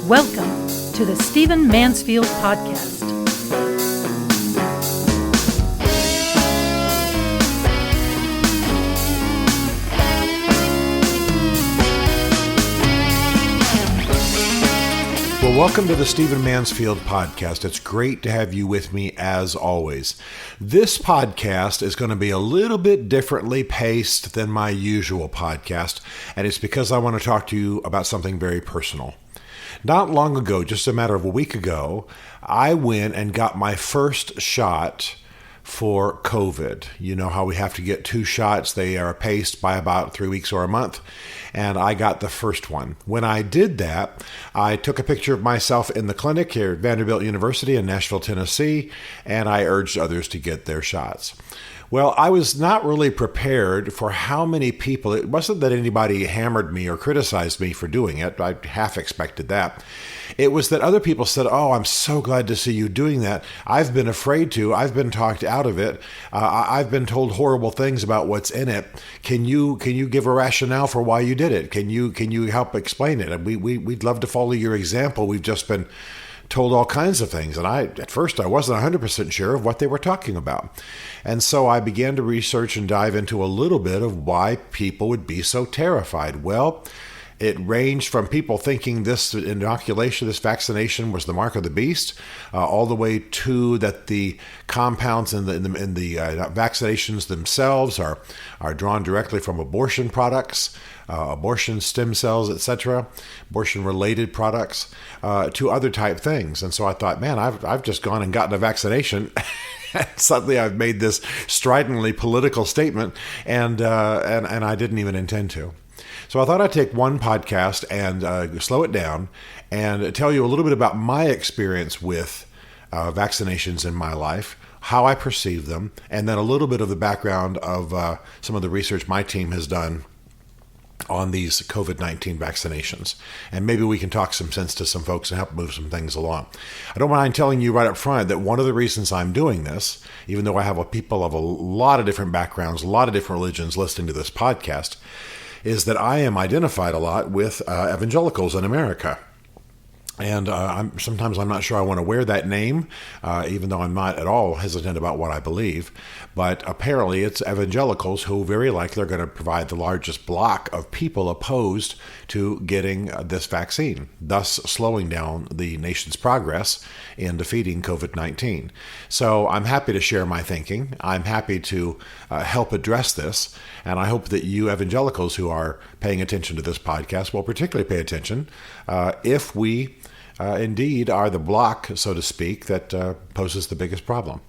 Welcome to the Stephen Mansfield Podcast. Well, welcome to the Stephen Mansfield Podcast. It's great to have you with me as always. This podcast is going to be a little bit differently paced than my usual podcast, and it's because I want to talk to you about something very personal. Not long ago, just a matter of a week ago, I went and got my first shot for COVID. You know how we have to get 2 shots. They are paced by about 3 weeks or a month. And I got the first one. When I did that, I took a picture of myself in the clinic here at Vanderbilt University in Nashville, Tennessee, and I urged others to get their shots. Well, I was not really prepared for how many people. It wasn't that anybody hammered me or criticized me for doing it. I half expected that. It was that other people said, "Oh, I'm so glad to see you doing that. I've been afraid to. I've been talked out of it. I've been told horrible things about what's in it. Can you give a rationale for why you did it? Can you help explain it? And we'd love to follow your example. We've just been told all kinds of things." And at first I wasn't 100% sure of what they were talking about. And so I began to research and dive into a little bit of why people would be so terrified. Well, it ranged from people thinking this inoculation, this vaccination was the mark of the beast, all the way to that the compounds in the vaccinations themselves are drawn directly from abortion products, abortion stem cells, etc., abortion-related products, to other type things. And so I thought, man, I've just gone and gotten a vaccination. Suddenly I've made this stridently political statement, and I didn't even intend to. So I thought I'd take one podcast and slow it down and tell you a little bit about my experience with vaccinations in my life, how I perceive them, and then a little bit of the background of some of the research my team has done on these COVID-19 vaccinations. And maybe we can talk some sense to some folks and help move some things along. I don't mind telling you right up front that one of the reasons I'm doing this, even though I have people of a lot of different backgrounds, a lot of different religions listening to this podcast, is that I am identified a lot with evangelicals in America. And sometimes I'm not sure I want to wear that name, even though I'm not at all hesitant about what I believe. But apparently it's evangelicals who very likely are going to provide the largest block of people opposed to getting this vaccine, thus slowing down the nation's progress in defeating COVID-19. So I'm happy to share my thinking. I'm happy to help address this. And I hope that you evangelicals who are paying attention to this podcast will particularly pay attention if we indeed are the block, so to speak, that poses the biggest problem.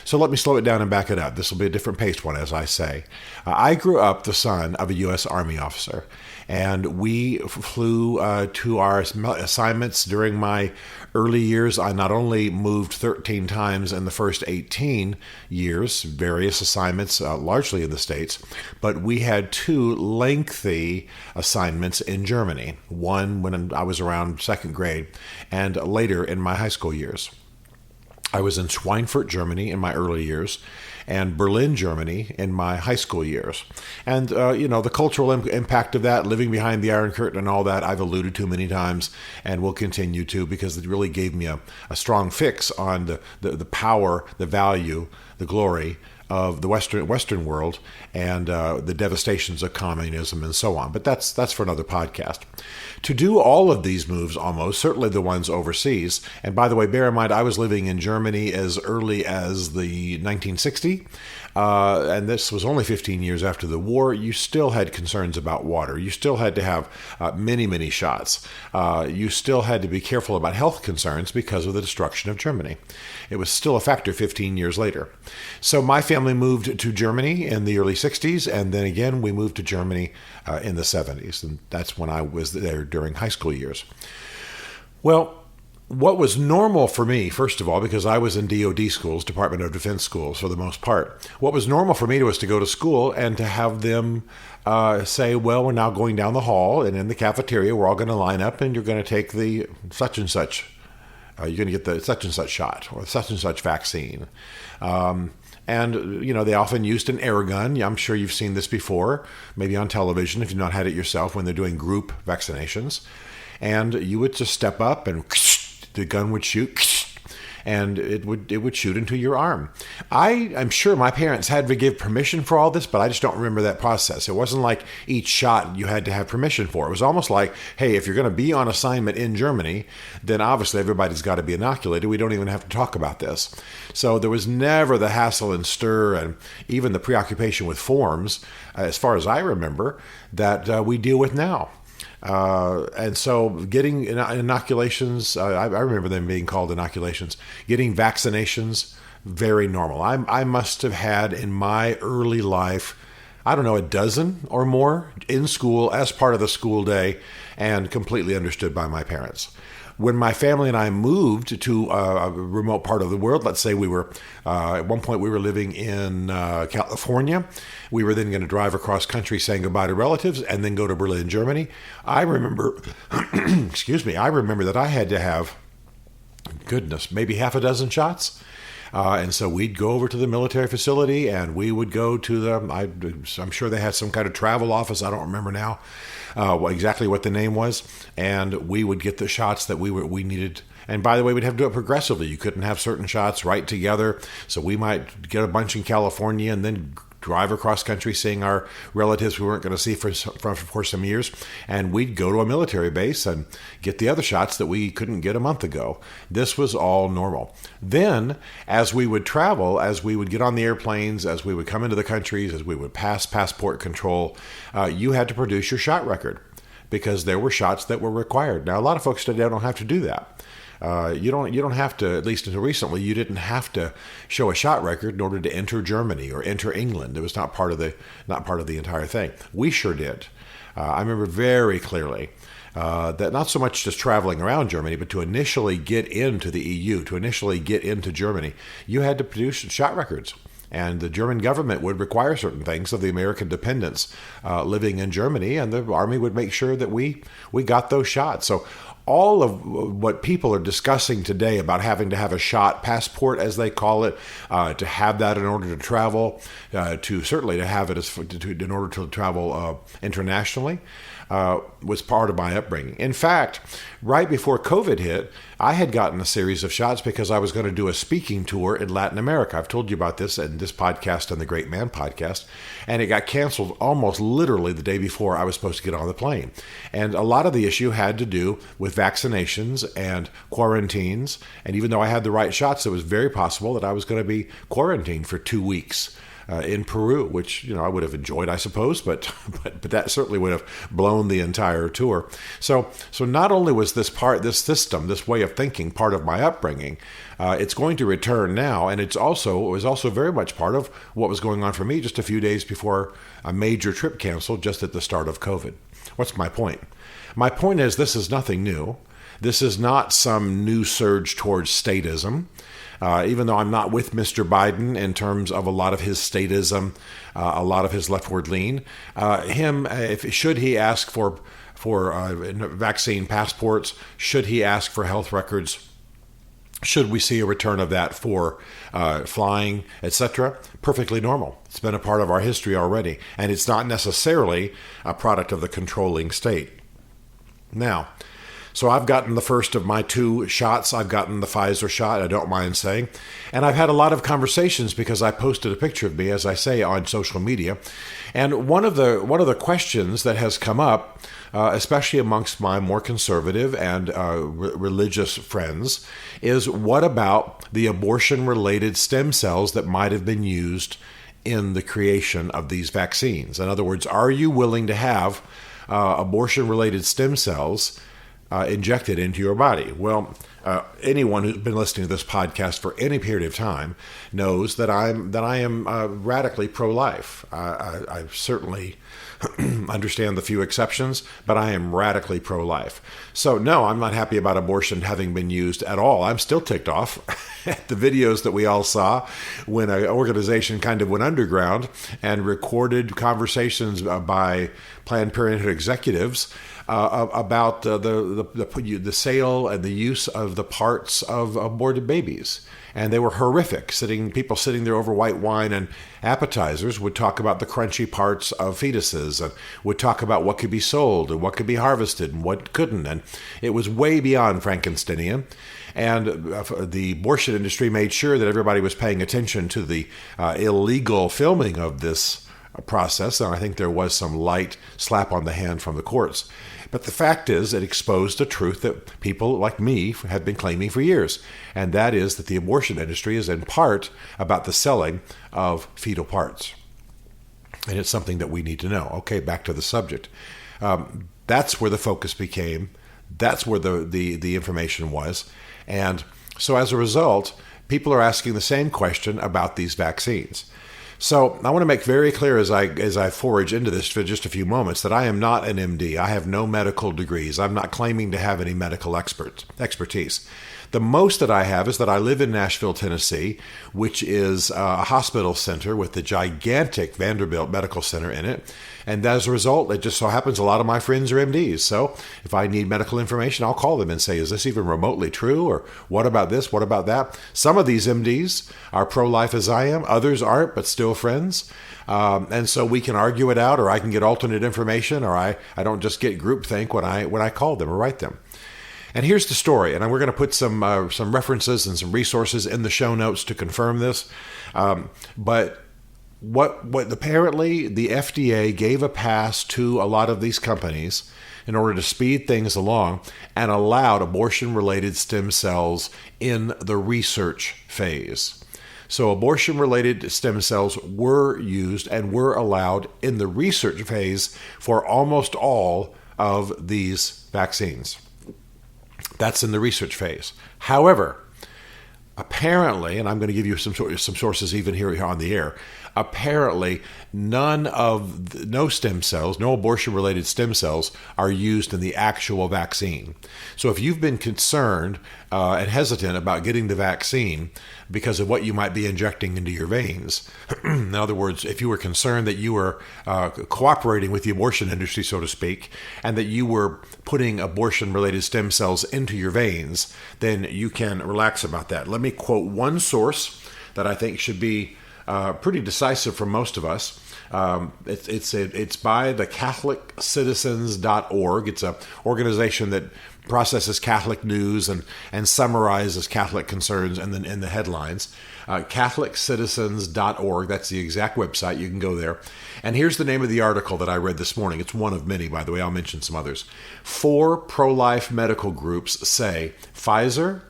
So let me slow it down and back it up. This will be a different paced one, as I say. I grew up the son of a U.S. Army officer, and we flew to our assignments during my early years. I not only moved 13 times in the first 18 years, various assignments, largely in the States, but we had 2 lengthy assignments in Germany, one when I was around second grade, and later in my high school years. I was in Schweinfurt, Germany in my early years, and Berlin, Germany in my high school years. And, the cultural impact of that, living behind the Iron Curtain and all that, I've alluded to many times and will continue to, because it really gave me a strong fix on the power, the value, the glory of the Western world and the devastations of communism and so on. But that's for another podcast. To do all of these moves almost, certainly the ones overseas, and by the way, bear in mind, I was living in Germany as early as the 1960, and this was only 15 years after the war. You still had concerns about water. You still had to have many, many shots. You still had to be careful about health concerns because of the destruction of Germany. It was still a factor 15 years later. So my family moved to Germany in the early 60s, and then again we moved to Germany in the 70s, and that's when I was there during high school years. Well, what was normal for me, first of all, because I was in DoD schools, Department of Defense schools for the most part, what was normal for me was to go to school and to have them say, well, we're now going down the hall, and in the cafeteria we're all going to line up and you're going to take the such and such, you're going to get the such and such shot or such and such vaccine. And, they often used an air gun. I'm sure you've seen this before, maybe on television if you've not had it yourself, when they're doing group vaccinations. And you would just step up and the gun would shoot, and it would shoot into your arm. I'm sure my parents had to give permission for all this, but I just don't remember that process. It wasn't like each shot you had to have permission for. It was almost like, hey, if you're going to be on assignment in Germany, then obviously everybody's got to be inoculated. We don't even have to talk about this. So there was never the hassle and stir and even the preoccupation with forms, as far as I remember, that we deal with now. And so getting inoculations, I remember them being called inoculations, getting vaccinations, very normal. I must have had in my early life, I don't know, a dozen or more in school as part of the school day, and completely understood by my parents. When my family and I moved to a remote part of the world, let's say we were, at one point we were living in California. We were then going to drive across country saying goodbye to relatives and then go to Berlin, Germany. I remember, I remember that I had to have, maybe half a dozen shots. And so we'd go over to the military facility and we would go to I'm sure they had some kind of travel office. I don't remember now exactly what the name was. And we would get the shots that we needed. And by the way, we'd have to do it progressively. You couldn't have certain shots right together. So we might get a bunch in California and then drive across country seeing our relatives we weren't going to see for some years, and we'd go to a military base and get the other shots that we couldn't get a month ago. This was all normal. Then, as we would travel, as we would get on the airplanes, as we would come into the countries, as we would pass passport control, you had to produce your shot record because there were shots that were required. Now, a lot of folks today don't have to do that. You don't have to, at least until recently, you didn't have to show a shot record in order to enter Germany or enter England. It was not part of the entire thing. We sure did. I remember very clearly that not so much just traveling around Germany, but to initially get into the EU, to initially get into Germany, you had to produce shot records. And the German government would require certain things of the American dependents living in Germany, and the Army would make sure that we got those shots. So all of what people are discussing today about having to have a shot passport, as they call it, to have that in order to travel, to have it in order to travel internationally, was part of my upbringing. In fact, right before COVID hit, I had gotten a series of shots because I was going to do a speaking tour in Latin America. I've told you about this in this podcast and the Great Man podcast, and it got canceled almost literally the day before I was supposed to get on the plane. And a lot of the issue had to do with vaccinations and quarantines, and even though I had the right shots, it was very possible that I was going to be quarantined for 2 weeks. In Peru, which I would have enjoyed, I suppose, but that certainly would have blown the entire tour. So not only was this system, this way of thinking, part of my upbringing, it's going to return now, and it was also very much part of what was going on for me just a few days before a major trip canceled, just at the start of COVID. What's my point? My point is, this is nothing new. This is not some new surge towards statism. Even though I'm not with Mr. Biden in terms of a lot of his statism, a lot of his leftward lean, should he ask for vaccine passports, should he ask for health records, should we see a return of that for flying, etc., perfectly normal. It's been a part of our history already, and it's not necessarily a product of the controlling state. Now, so I've gotten the first of my 2 shots. I've gotten the Pfizer shot, I don't mind saying. And I've had a lot of conversations because I posted a picture of me, as I say, on social media. And one of the questions that has come up, especially amongst my more conservative and religious friends, is what about the abortion-related stem cells that might have been used in the creation of these vaccines? In other words, are you willing to have abortion-related stem cells injected into your body? Well, anyone who's been listening to this podcast for any period of time knows that I am radically pro-life. I certainly understand the few exceptions, but I am radically pro-life. So no, I'm not happy about abortion having been used at all. I'm still ticked off at the videos that we all saw when an organization kind of went underground and recorded conversations by Planned Parenthood executives about the sale and the use of the parts of aborted babies. And they were horrific. People sitting there over white wine and appetizers would talk about the crunchy parts of fetuses and would talk about what could be sold and what could be harvested and what couldn't. And it was way beyond Frankensteinian. And the abortion industry made sure that everybody was paying attention to the illegal filming of this process. And I think there was some light slap on the hand from the courts. But the fact is, it exposed a truth that people like me have been claiming for years, and that is that the abortion industry is in part about the selling of fetal parts. And it's something that we need to know. Okay, back to the subject. That's where the focus became. That's where the information was. And so as a result, people are asking the same question about these vaccines. So I want to make very clear as I forage into this for just a few moments that I am not an MD. I have no medical degrees. I'm not claiming to have any medical expertise. The most that I have is that I live in Nashville, Tennessee, which is a hospital center with the gigantic Vanderbilt Medical Center in it. And as a result, it just so happens a lot of my friends are MDs. So if I need medical information, I'll call them and say, is this even remotely true? Or what about this? What about that? Some of these MDs are pro-life as I am. Others aren't, but still friends. And so we can argue it out, or I can get alternate information, or I don't just get groupthink when I call them or write them. And here's the story, and we're going to put some references and some resources in the show notes to confirm this. But what apparently the FDA gave a pass to a lot of these companies in order to speed things along and allowed abortion-related stem cells in the research phase. So abortion-related stem cells were used and were allowed in the research phase for almost all of these vaccines. That's in the research phase. However, apparently, and I'm going to give you some sources even here on the air, apparently no stem cells, no abortion-related stem cells are used in the actual vaccine. So if you've been concerned and hesitant about getting the vaccine because of what you might be injecting into your veins, in other words, if you were concerned that you were cooperating with the abortion industry, so to speak, and that you were putting abortion-related stem cells into your veins, then you can relax about that. Let me quote one source that I think should be pretty decisive for most of us. It's by the CatholicCitizens.org. It's an organization that processes Catholic news and summarizes Catholic concerns in the headlines. CatholicCitizens.org. That's the exact website. You can go there. And here's the name of the article that I read this morning. It's one of many, by the way. I'll mention some others. 4 pro-life medical groups say Pfizer,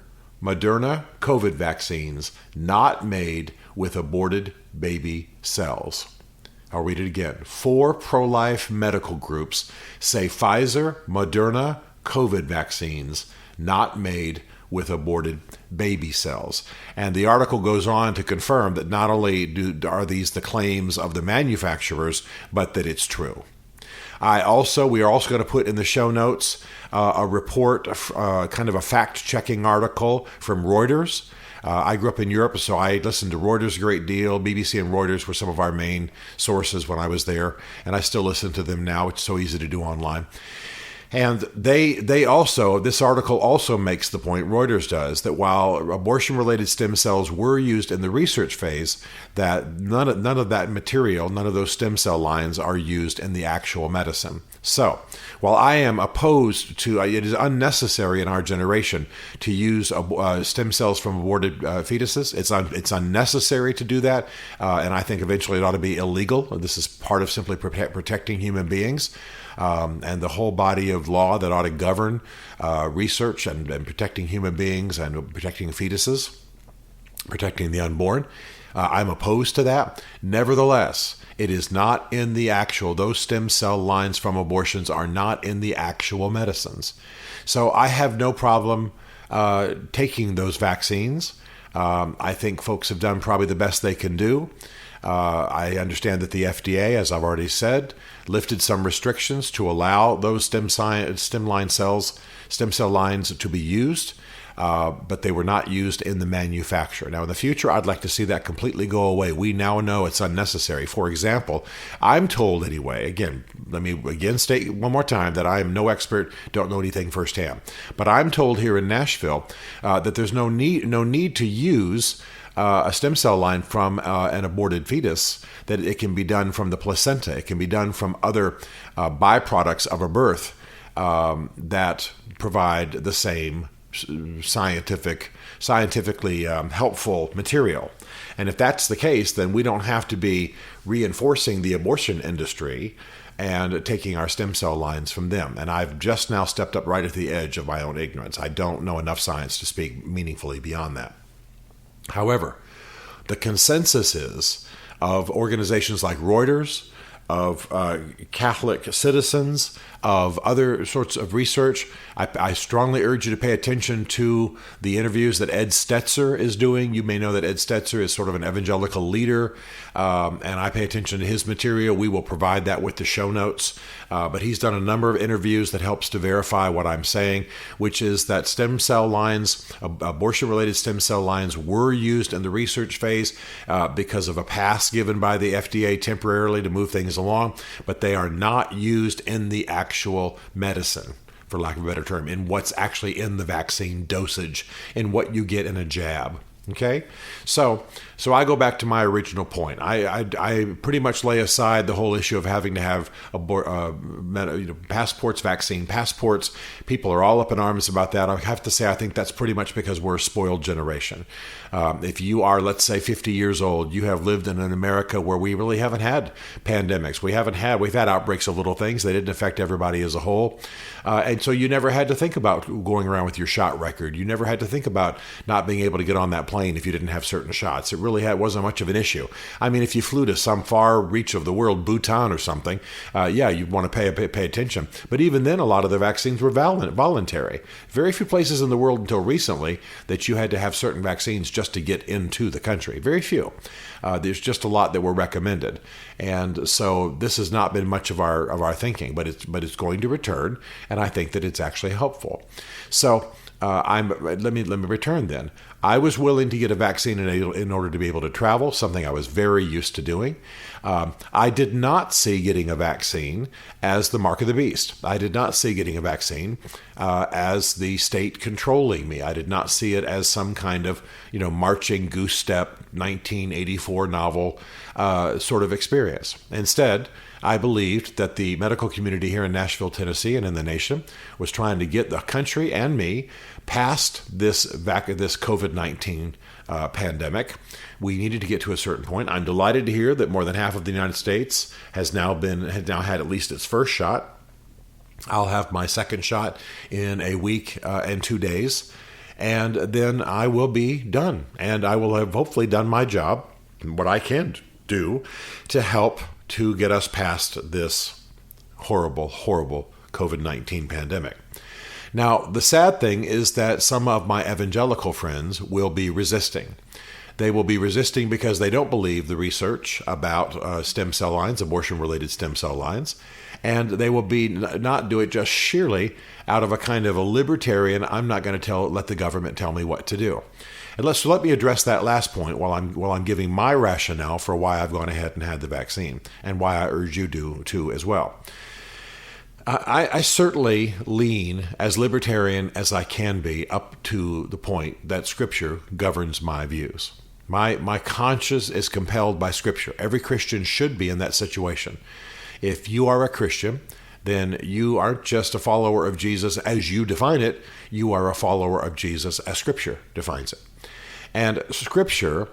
Moderna, COVID vaccines not made with aborted baby cells. I'll read it again. 4 pro-life medical groups say Pfizer, Moderna, COVID vaccines not made with aborted baby cells. And the article goes on to confirm that not only are these the claims of the manufacturers, but that it's true. We are also going to put in the show notes a report, kind of a fact-checking article from Reuters. I grew up in Europe, so I listened to Reuters a great deal. BBC and Reuters were some of our main sources when I was there, and I still listen to them now. It's so easy to do online. And this article also makes the point, Reuters does, that while abortion-related stem cells were used in the research phase, that none of that material, none of those stem cell lines are used in the actual medicine. So, while I am opposed to, it is unnecessary in our generation to use stem cells from aborted fetuses. It's unnecessary to do that, and I think eventually it ought to be illegal. This is part of simply protecting human beings. And the whole body of law that ought to govern research and protecting human beings and protecting fetuses, protecting the unborn. I'm opposed to that. Nevertheless, it is not in the actual, those stem cell lines from abortions are not in the actual medicines. So I have no problem taking those vaccines. I think folks have done probably the best they can do. I understand that the FDA, as I've already said, lifted some restrictions to allow those stem cell lines to be used. but they were not used in the manufacture. Now, in the future, I'd like to see that completely go away. We now know it's unnecessary. For example, I'm told anyway, again, let me again state one more time that I am no expert, don't know anything firsthand, but I'm told here in Nashville that there's no need to use a stem cell line from an aborted fetus, that it can be done from the placenta. It can be done from other byproducts of a birth that provide the same scientifically helpful material. And if that's the case, then we don't have to be reinforcing the abortion industry and taking our stem cell lines from them. And I've just now stepped up right at the edge of my own ignorance. I don't know enough science to speak meaningfully beyond that. However, the consensus is of organizations like Reuters, of Catholic citizens, of other sorts of research. I strongly urge you to pay attention to the interviews that Ed Stetzer is doing. You may know that Ed Stetzer is sort of an evangelical leader, and I pay attention to his material. We will provide that with the show notes. But he's done a number of interviews that helps to verify what I'm saying, which is that stem cell lines, abortion-related stem cell lines, were used in the research phase because of a pass given by the FDA temporarily to move things along, but they are not used in the actual medicine, for lack of a better term, in what's actually in the vaccine dosage, in what you get in a jab. Okay, so I go back to my original point. I pretty much lay aside the whole issue of having to have passports, vaccine passports. People are all up in arms about that. I have to say, I think that's pretty much because we're a spoiled generation. If you are, let's say, 50 years old, you have lived in an America where we really haven't had pandemics. We've had outbreaks of little things. They didn't affect everybody as a whole. And so you never had to think about going around with your shot record. You never had to think about not being able to get on that plane if you didn't have certain shots. It really wasn't much of an issue. I mean, if you flew to some far reach of the world, Bhutan or something, you'd want to pay attention. But even then, a lot of the vaccines were voluntary. Very few places in the world until recently that you had to have certain vaccines just to get into the country. Very few. There's just a lot that were recommended. And so this has not been much of our thinking, but it's going to return, and I think that it's actually helpful. So let me return then. I was willing to get a vaccine in order to be able to travel, something I was very used to doing. I did not see getting a vaccine as the mark of the beast. I did not see getting a vaccine as the state controlling me. I did not see it as some kind of, marching goose step 1984 novel sort of experience. Instead, I believed that the medical community here in Nashville, Tennessee, and in the nation was trying to get the country and me past this COVID-19 pandemic. We needed to get to a certain point. I'm delighted to hear that more than half of the United States has now had at least its first shot. I'll have my second shot in a week and 2 days, and then I will be done, and I will have hopefully done my job, what I can do to help to get us past this horrible, horrible COVID-19 pandemic. Now, the sad thing is that some of my evangelical friends will be resisting. They will be resisting because they don't believe the research about stem cell lines, abortion-related stem cell lines, and they will be not do it just sheerly out of a kind of a libertarian, I'm not going to let the government tell me what to do. And let me address that last point while I'm giving my rationale for why I've gone ahead and had the vaccine, and why I urge you to as well. I certainly lean as libertarian as I can be up to the point that Scripture governs my views. My conscience is compelled by Scripture. Every Christian should be in that situation. If you are a Christian, then you aren't just a follower of Jesus as you define it, you are a follower of Jesus as Scripture defines it. And Scripture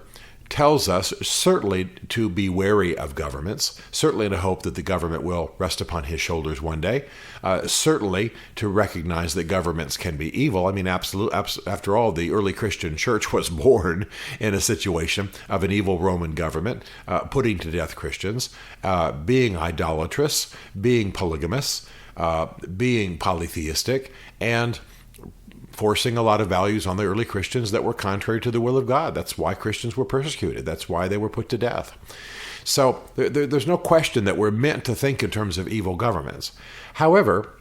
tells us certainly to be wary of governments, certainly to hope that the government will rest upon his shoulders one day, certainly to recognize that governments can be evil. I mean, after all, the early Christian church was born in a situation of an evil Roman government, putting to death Christians, being idolatrous, being polygamous, being polytheistic, and forcing a lot of values on the early Christians that were contrary to the will of God. That's why Christians were persecuted. That's why they were put to death. So there's no question that we're meant to think in terms of evil governments. However,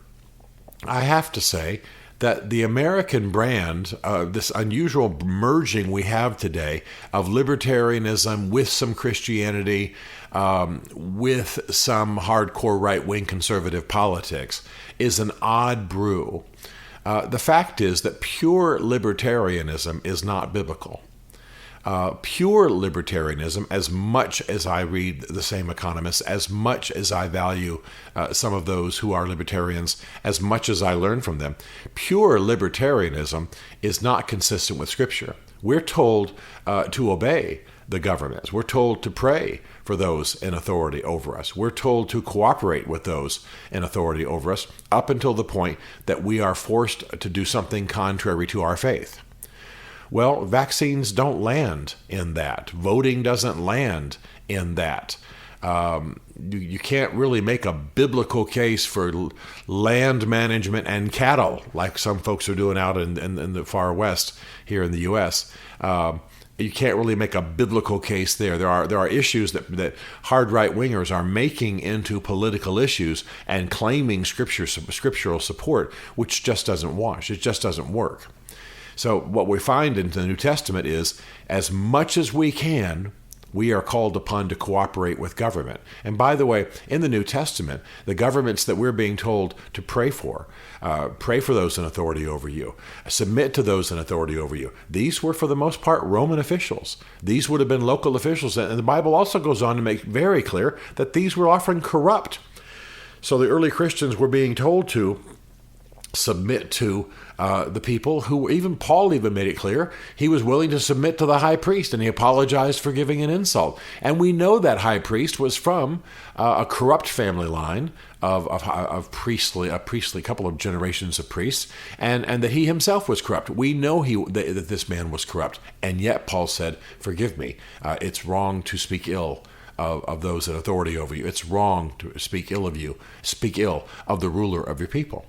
I have to say that the American brand, this unusual merging we have today of libertarianism with some Christianity, with some hardcore right-wing conservative politics, is an odd brew. The fact is that pure libertarianism is not biblical. Pure libertarianism, as much as I read the same economists, as much as I value some of those who are libertarians, as much as I learn from them, pure libertarianism is not consistent with Scripture. We're told to obey the government. We're told to pray for those in authority over us. We're told to cooperate with those in authority over us up until the point that we are forced to do something contrary to our faith. Well, vaccines don't land in that. Voting doesn't land in that. You can't really make a biblical case for land management and cattle like some folks are doing out in the far west here in the U.S. You can't really make a biblical case there. There are issues that hard right-wingers are making into political issues and claiming scriptural support, which just doesn't wash. It just doesn't work. So what we find in the New Testament is, as much as we can, we are called upon to cooperate with government. And by the way, in the New Testament, the governments that we're being told to pray for those in authority over you, submit to those in authority over you. These were, for the most part, Roman officials. These would have been local officials. And the Bible also goes on to make very clear that these were often corrupt. So the early Christians were being told to submit to the people who, even Paul even made it clear, he was willing to submit to the high priest, and he apologized for giving an insult. And we know that high priest was from a corrupt family line of a priestly couple of generations of priests, and that he himself was corrupt. We know that this man was corrupt, and yet Paul said, "Forgive me. It's wrong to speak ill of those in authority over you. It's wrong to speak ill of you. Speak ill of the ruler of your people."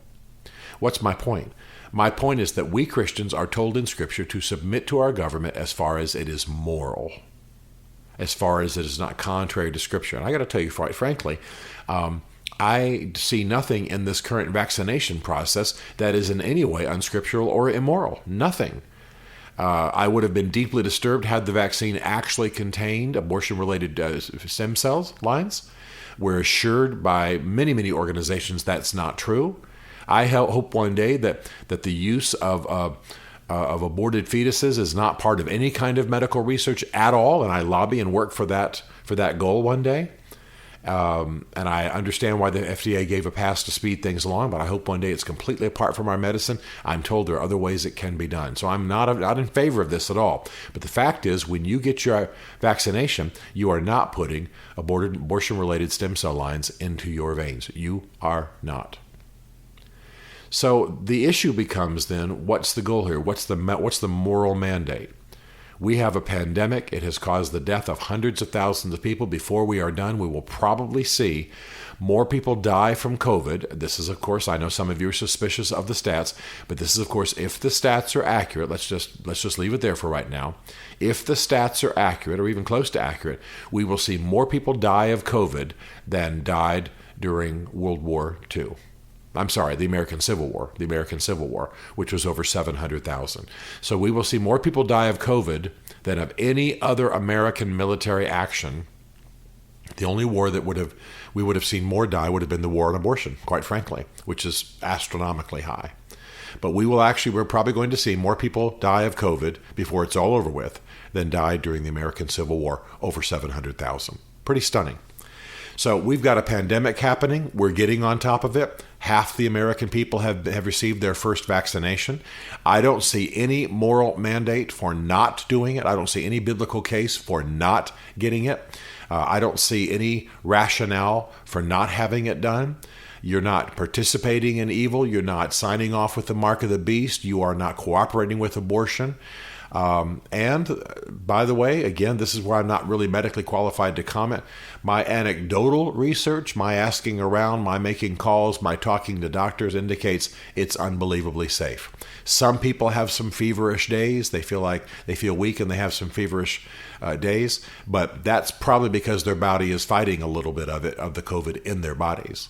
What's my point? My point is that we Christians are told in Scripture to submit to our government as far as it is moral, as far as it is not contrary to Scripture. And I got to tell you, quite frankly, I see nothing in this current vaccination process that is in any way unscriptural or immoral. Nothing. I would have been deeply disturbed had the vaccine actually contained abortion-related stem cell lines. We're assured by many, many organizations that's not true. I hope one day that the use of aborted fetuses is not part of any kind of medical research at all, and I lobby and work for that goal one day. And I understand why the FDA gave a pass to speed things along, but I hope one day it's completely apart from our medicine. I'm told there are other ways it can be done. So I'm not in favor of this at all. But the fact is, when you get your vaccination, you are not putting abortion-related stem cell lines into your veins. You are not. So the issue becomes then, what's the goal here? What's the moral mandate? We have a pandemic. It has caused the death of hundreds of thousands of people. Before we are done, we will probably see more people die from COVID. This is, of course, I know some of you are suspicious of the stats, but this is, of course, if the stats are accurate. Let's just leave it there for right now. If the stats are accurate, or even close to accurate, we will see more people die of COVID than died during World War II. I'm sorry, the American Civil War, which was over 700,000. So we will see more people die of COVID than of any other American military action. The only war that we would have seen more die would have been the war on abortion, quite frankly, which is astronomically high. But we're probably going to see more people die of COVID before it's all over with than died during the American Civil War, over 700,000. Pretty stunning. So we've got a pandemic happening. We're getting on top of it. Half the American people have received their first vaccination. I don't see any moral mandate for not doing it. I don't see any biblical case for not getting it. I don't see any rationale for not having it done. You're not participating in evil. You're not signing off with the mark of the beast. You are not cooperating with abortion. And by the way, again, this is where I'm not really medically qualified to comment. My anecdotal research, my asking around, my making calls, my talking to doctors indicates it's unbelievably safe. Some people have some feverish days. They feel weak and they have some feverish days, but that's probably because their body is fighting a little bit of the COVID in their bodies.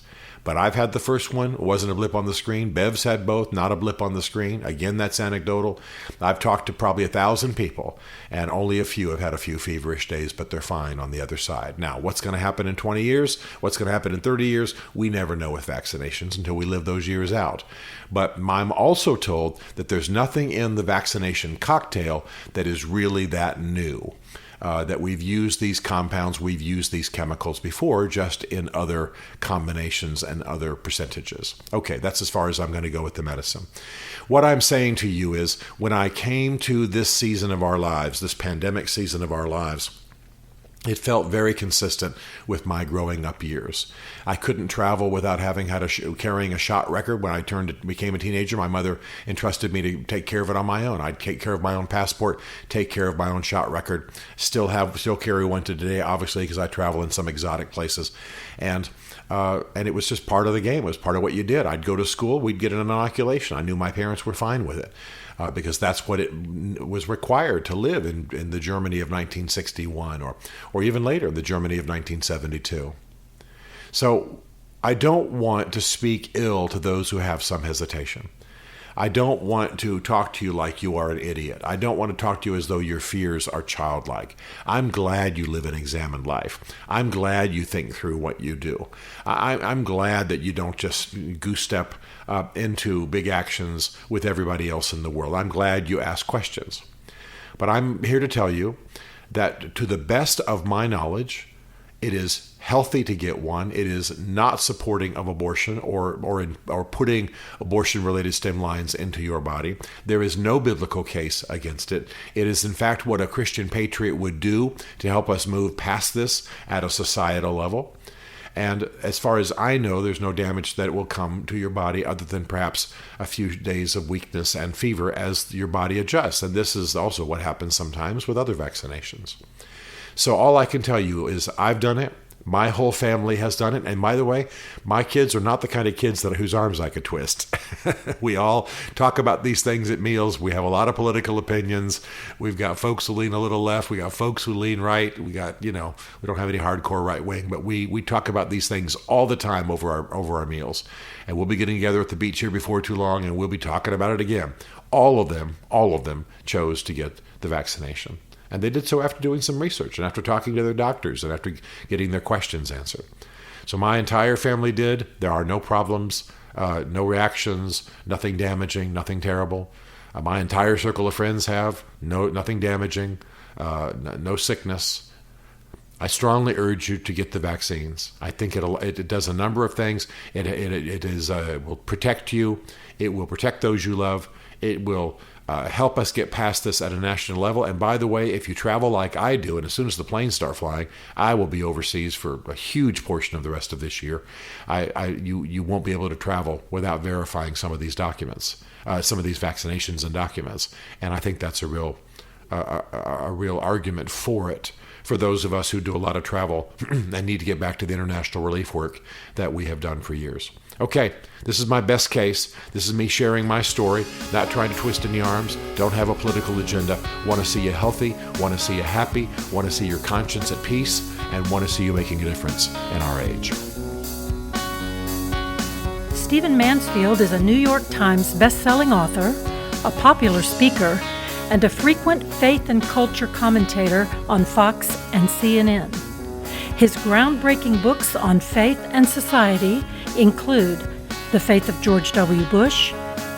But I've had the first one. It wasn't a blip on the screen. Bev's had both, not a blip on the screen. Again, that's anecdotal. I've talked to probably 1,000 people, and only a few have had a few feverish days, but they're fine on the other side. Now, what's going to happen in 20 years? What's going to happen in 30 years? We never know with vaccinations until we live those years out. But I'm also told that there's nothing in the vaccination cocktail that is really that new. That we've used these compounds, we've used these chemicals before, just in other combinations and other percentages. Okay, that's as far as I'm going to go with the medicine. What I'm saying to you is, when I came to this season of our lives, this pandemic season of our lives, it felt very consistent with my growing up years. I couldn't travel without having had carrying a shot record. When I became a teenager, my mother entrusted me to take care of it on my own. I'd take care of my own passport, take care of my own shot record. Still carry one to today, obviously, because I travel in some exotic places, and it was just part of the game. It was part of what you did. I'd go to school, we'd get an inoculation. I knew my parents were fine with it. Because that's what it was required to live in the Germany of 1961 or even later, the Germany of 1972. So I don't want to speak ill to those who have some hesitation. I don't want to talk to you like you are an idiot. I don't want to talk to you as though your fears are childlike. I'm glad you live an examined life. I'm glad you think through what you do. I'm glad that you don't just goose step into big actions with everybody else in the world. I'm glad you ask questions. But I'm here to tell you that to the best of my knowledge, it is healthy to get one. It is not supporting of abortion or putting abortion-related stem lines into your body. There is no biblical case against it. It is, in fact, what a Christian patriot would do to help us move past this at a societal level. And as far as I know, there's no damage that will come to your body other than perhaps a few days of weakness and fever as your body adjusts. And this is also what happens sometimes with other vaccinations. So all I can tell you is I've done it. My whole family has done it. And by the way, my kids are not the kind of kids whose arms I could twist. We all talk about these things at meals. We have a lot of political opinions. We've got folks who lean a little left. We got folks who lean right. We got, we don't have any hardcore right wing, but we talk about these things all the time over our meals. And we'll be getting together at the beach here before too long, and we'll be talking about it again. All of them chose to get the vaccination. And they did so after doing some research and after talking to their doctors and after getting their questions answered. So my entire family did. There are no problems, no reactions, nothing damaging, nothing terrible. My entire circle of friends have nothing damaging, no sickness. I strongly urge you to get the vaccines. I think it does a number of things. It will protect you. It will protect those you love. It will help us get past this at a national level. And by the way, if you travel like I do, and as soon as the planes start flying, I will be overseas for a huge portion of the rest of this year. You won't be able to travel without verifying some of these documents, some of these vaccinations and documents. And I think that's a real argument for it, for those of us who do a lot of travel and need to get back to the international relief work that we have done for years. Okay, this is my best case. This is me sharing my story, not trying to twist any arms, don't have a political agenda. Want to see you healthy, want to see you happy, want to see your conscience at peace, and want to see you making a difference in our age. Stephen Mansfield is a New York Times best-selling author, a popular speaker, and a frequent faith and culture commentator on Fox and CNN. His groundbreaking books on faith and society include The Faith of George W. Bush,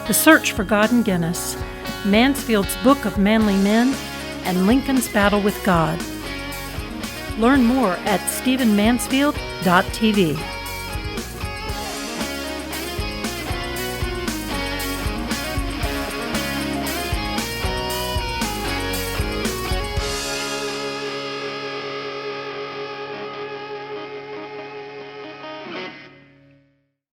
The Search for God in Guinness, Mansfield's Book of Manly Men, and Lincoln's Battle with God. Learn more at stephenmansfield.tv.